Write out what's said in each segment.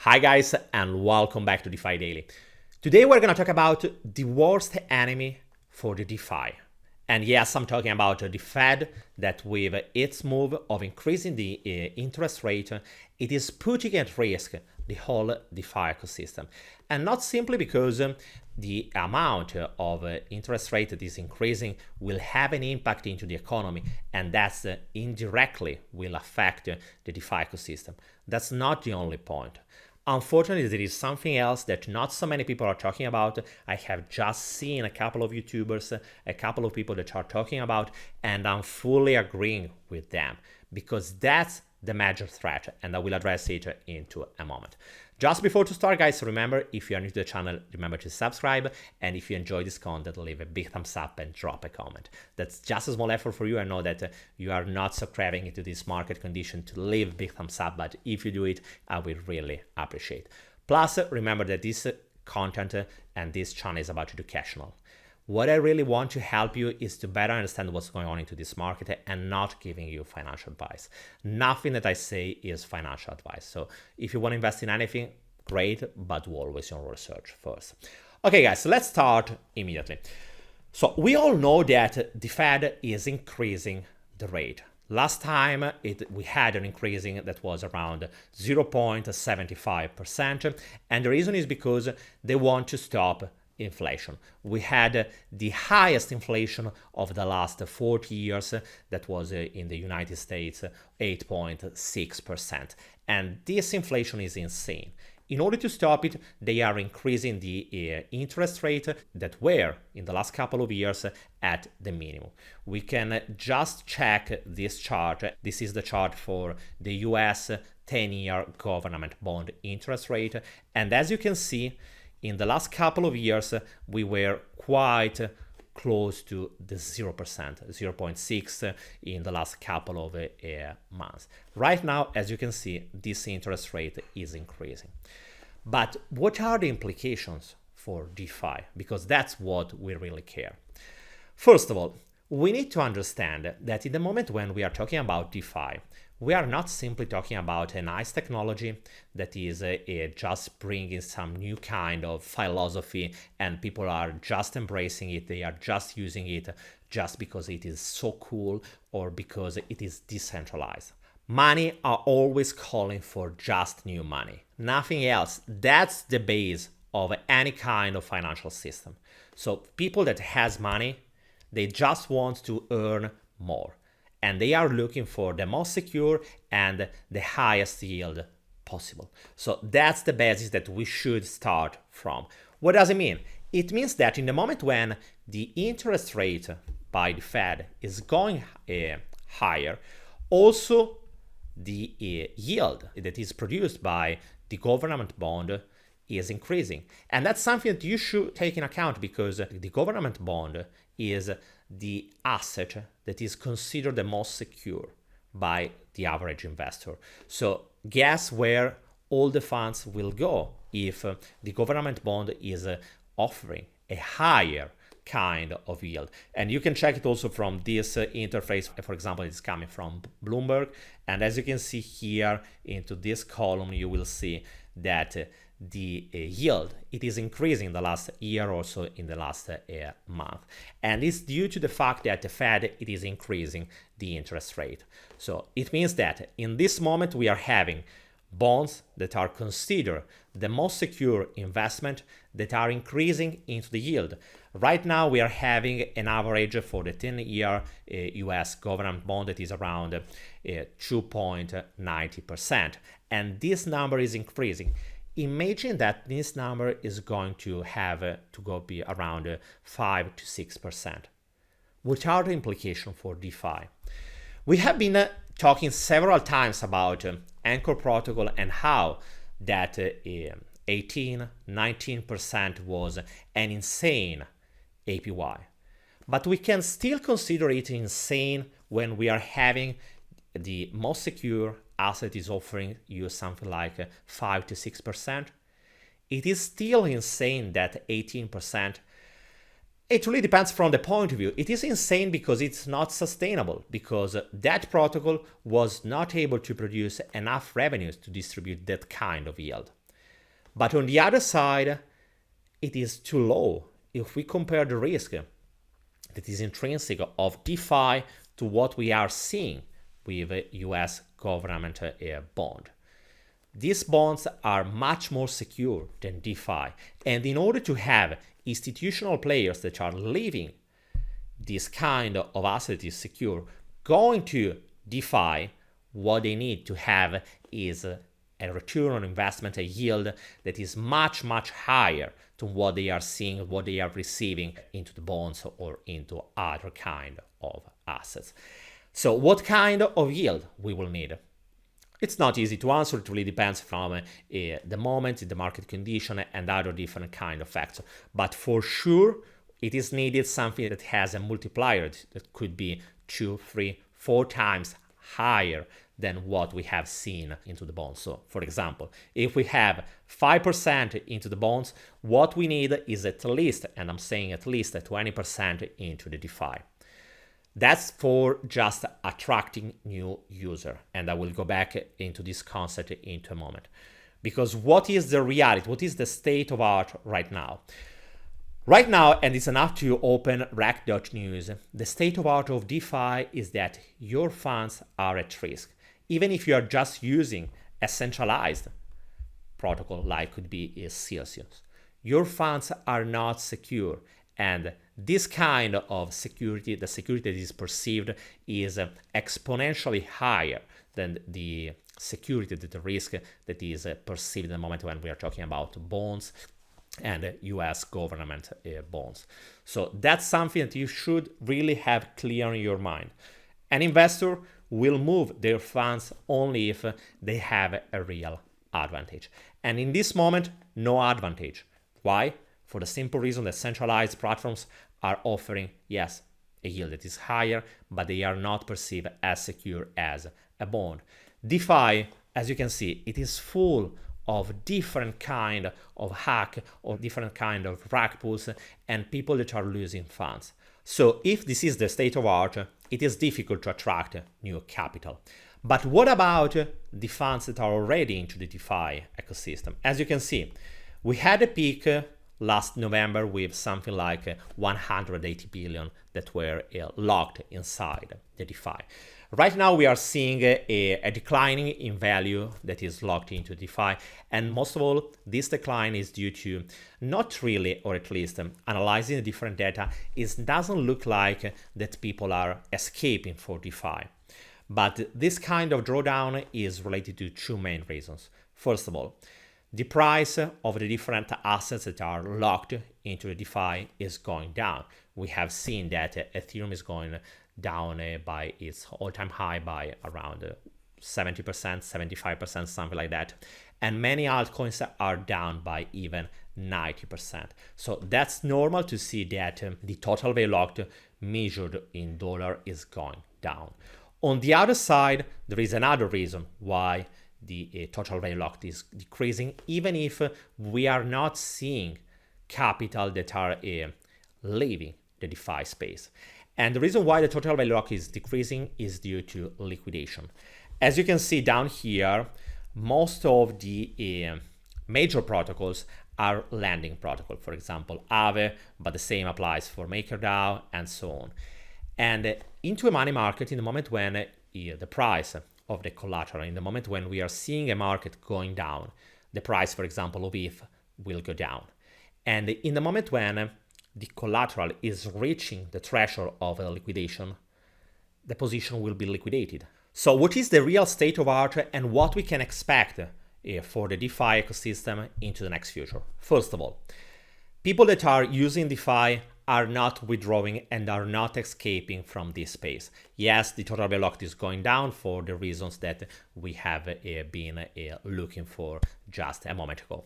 Hi guys, and welcome back to DeFi Daily. Today we're going to talk about the worst enemy for the DeFi. And yes, I'm talking about the Fed that with its move of increasing the interest rate, it is putting at risk the whole DeFi ecosystem. And not simply because the amount of interest rate that is increasing will have an impact into the economy, and that's indirectly will affect the DeFi ecosystem. That's not the only point. Unfortunately, there is something else that not so many people are talking about. I have just seen a couple of YouTubers, a couple of people that are talking about, and I'm fully agreeing with them because that's the major threat, and I will address it into a moment. Just before to start, guys, remember, if you are new to the channel, remember to subscribe, and if you enjoy this content, leave a big thumbs up and drop a comment. That's just a small effort for you. I know that you are not subscribing into this market condition to leave big thumbs up, but if you do it, I will really appreciate. Plus, remember that this content and this channel is about educational. What I really want to help you is to better understand what's going on into this market and not giving you financial advice. Nothing that I say is financial advice. So if you want to invest in anything, great, but do always your research first. Okay, guys, so let's start immediately. So we all know that the Fed is increasing the rate. Last time we had an increasing that was around 0.75%, and the reason is because they want to stop inflation. We had the highest inflation of the last 40 years, that was in the United States, 8.6%. And this inflation is insane. In order to stop it, they are increasing the interest rate that were in the last couple of years at the minimum. We can just check this chart. This is the chart for the US 10-year government bond interest rate. And as you can see, in the last couple of years, we were quite close to the 0%, 0.6 in the last couple of months. Right now, as you can see, this interest rate is increasing. But what are the implications for DeFi? Because that's what we really care. First of all, we need to understand that in the moment when we are talking about DeFi, we are not simply talking about a nice technology that is just bringing some new kind of philosophy and people are just embracing it, they are just using it just because it is so cool or because it is decentralized. Money are always calling for just new money, nothing else. That's the base of any kind of financial system. So people that has money, they just want to earn more. And they are looking for the most secure and the highest yield possible. So that's the basis that we should start from. What does it mean? It means that in the moment when the interest rate by the Fed is going higher, also the yield that is produced by the government bond is increasing. And that's something that you should take in account because the government bond is the asset that is considered the most secure by the average investor. So guess where all the funds will go if the government bond is offering a higher kind of yield. And you can check it also from this interface. For example, it's coming from Bloomberg. And as you can see here into this column, you will see that the yield, it is increasing in the last year or so, in the last month. And it's due to the fact that the Fed, it is increasing the interest rate. So it means that in this moment we are having bonds that are considered the most secure investment that are increasing into the yield. Right now we are having an average for the 10-year US government bond that is around 2.90%. And this number is increasing. Imagine that this number is going to have to go be around 5 to 6%. What are the implications for DeFi? We have been talking several times about Anchor protocol and how that 18-19% was an insane APY. But we can still consider it insane when we are having the most secure asset is offering you something like 5 to 6%. It is still insane that 18%. It really depends from the point of view. It is insane because it's not sustainable, because that protocol was not able to produce enough revenues to distribute that kind of yield. But on the other side, it is too low if we compare the risk that is intrinsic of DeFi to what we are seeing with a US government bond. These bonds are much more secure than DeFi, and in order to have institutional players that are leaving this kind of asset is secure, going to DeFi, what they need to have is a return on investment, a yield that is much, much higher to what they are seeing, what they are receiving into the bonds or into other kind of assets. So what kind of yield we will need? It's not easy to answer. It really depends from the moment, the market condition, and other different kind of factors. But for sure, it is needed something that has a multiplier that could be 2, 3, 4 times higher than what we have seen into the bonds. So, for example, if we have 5% into the bonds, what we need is at least, and I'm saying at least, 20% into the DeFi. That's for just attracting new user. And I will go back into this concept into a moment. Because what is the reality? What is the state of art right now? Right now, and it's enough to open rec.news, the state of art of DeFi is that your funds are at risk. Even if you are just using a centralized protocol like could be Celsius, your funds are not secure. And this kind of security, the security that is perceived, is exponentially higher than the security, the risk that is perceived in the moment when we are talking about bonds and US government bonds. So that's something that you should really have clear in your mind. An investor will move their funds only if they have a real advantage. And in this moment, no advantage. Why? For the simple reason that centralized platforms are offering, yes, a yield that is higher, but they are not perceived as secure as a bond. DeFi, as you can see, it is full of different kind of hack or different kind of rug pulls and people that are losing funds. So if this is the state of art, it is difficult to attract new capital. But what about the funds that are already into the DeFi ecosystem? As you can see, we had a peak last November with something like 180 billion that were locked inside the DeFi. Right now we are seeing a declining in value that is locked into DeFi, and most of all this decline is due to not really, or at least analyzing the different data, it doesn't look like that people are escaping for DeFi. But this kind of drawdown is related to 2 main reasons. First of all, the price of the different assets that are locked into the DeFi is going down. We have seen that Ethereum is going down by its all-time high by around 70%, 75%, something like that. And many altcoins are down by even 90%. So that's normal to see that the total value locked measured in dollar is going down. On the other side, there is another reason why the total value locked is decreasing, even if we are not seeing capital that are leaving the DeFi space. And the reason why the total value lock is decreasing is due to liquidation. As you can see down here, most of the major protocols are lending protocol. For example, Aave, but the same applies for MakerDAO and so on. And into a money market, in the moment when the price of the collateral, in the moment when we are seeing a market going down, the price, for example, of ETH will go down. And in the moment when the collateral is reaching the threshold of a liquidation, the position will be liquidated. So what is the real state of art and what we can expect for the DeFi ecosystem into the next future? First of all, people that are using DeFi are not withdrawing and are not escaping from this space. Yes, the total value locked is going down for the reasons that we have been looking for just a moment ago.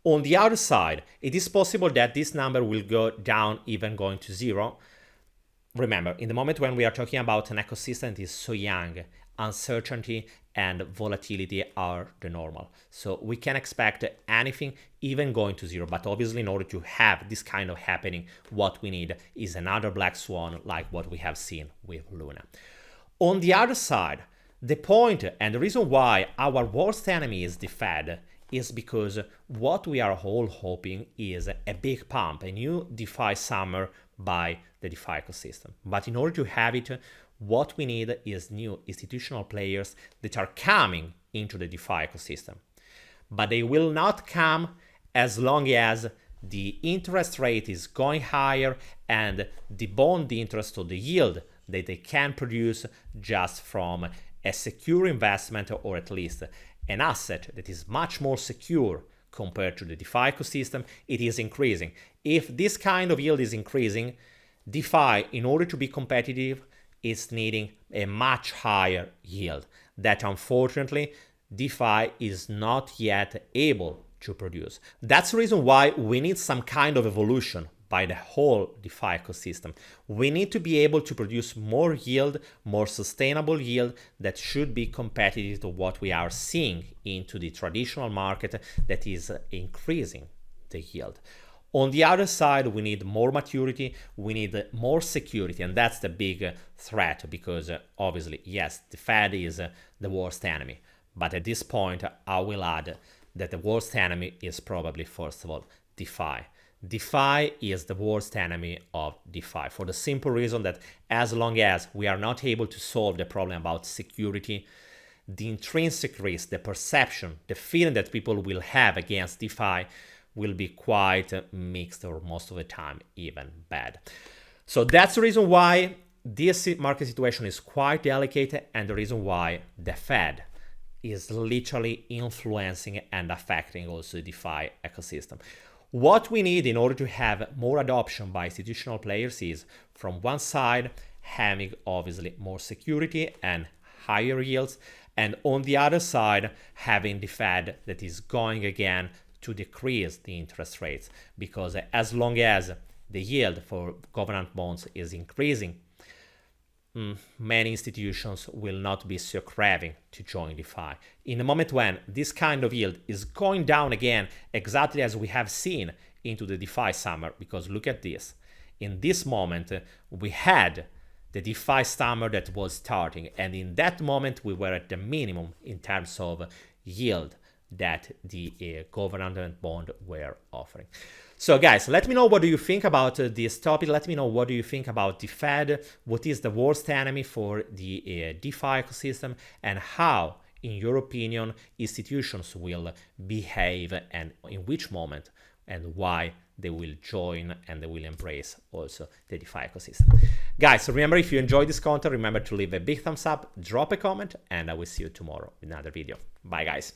On the other side, it is possible that this number will go down, even going to zero. Remember, in the moment when we are talking about an ecosystem that is so young, uncertainty and volatility are the normal. So we can expect anything, even going to zero. But obviously, in order to have this kind of happening, what we need is another black swan like what we have seen with Luna. On the other side, the point and the reason why our worst enemy is the Fed is because what we are all hoping is a big pump, a new DeFi summer by the DeFi ecosystem. But in order to have it, what we need is new institutional players that are coming into the DeFi ecosystem. But they will not come as long as the interest rate is going higher and the bond interest or the yield that they can produce just from a secure investment, or at least an asset that is much more secure compared to the DeFi ecosystem, it is increasing. If this kind of yield is increasing, DeFi, in order to be competitive, is needing a much higher yield that unfortunately DeFi is not yet able to produce. That's the reason why we need some kind of evolution by the whole DeFi ecosystem. We need to be able to produce more yield, more sustainable yield that should be competitive to what we are seeing into the traditional market that is increasing the yield. On the other side, we need more maturity, we need more security, and that's the big threat because obviously, yes, the Fed is the worst enemy. But at this point, I will add that the worst enemy is probably, first of all, DeFi. DeFi is the worst enemy of DeFi for the simple reason that as long as we are not able to solve the problem about security, the intrinsic risk, the perception, the feeling that people will have against DeFi will be quite mixed, or most of the time even bad. So that's the reason why this market situation is quite delicate, and the reason why the Fed is literally influencing and affecting also the DeFi ecosystem. What we need in order to have more adoption by institutional players is, from one side, having obviously more security and higher yields, and on the other side, having the Fed that is going again to decrease the interest rates, because as long as the yield for government bonds is increasing, many institutions will not be so craving to join DeFi. In the moment when this kind of yield is going down again, exactly as we have seen into the DeFi summer, because look at this. In this moment, we had the DeFi summer that was starting, and in that moment, we were at the minimum in terms of yield that the government bond were offering. So guys, let me know what do you think about this topic. Let me know what do you think about the Fed, what is the worst enemy for the DeFi ecosystem, and how, in your opinion, institutions will behave, and in which moment and why they will join and they will embrace also the DeFi ecosystem. Guys, remember, if you enjoyed this content, remember to leave a big thumbs up, drop a comment, and I will see you tomorrow with another video. Bye guys.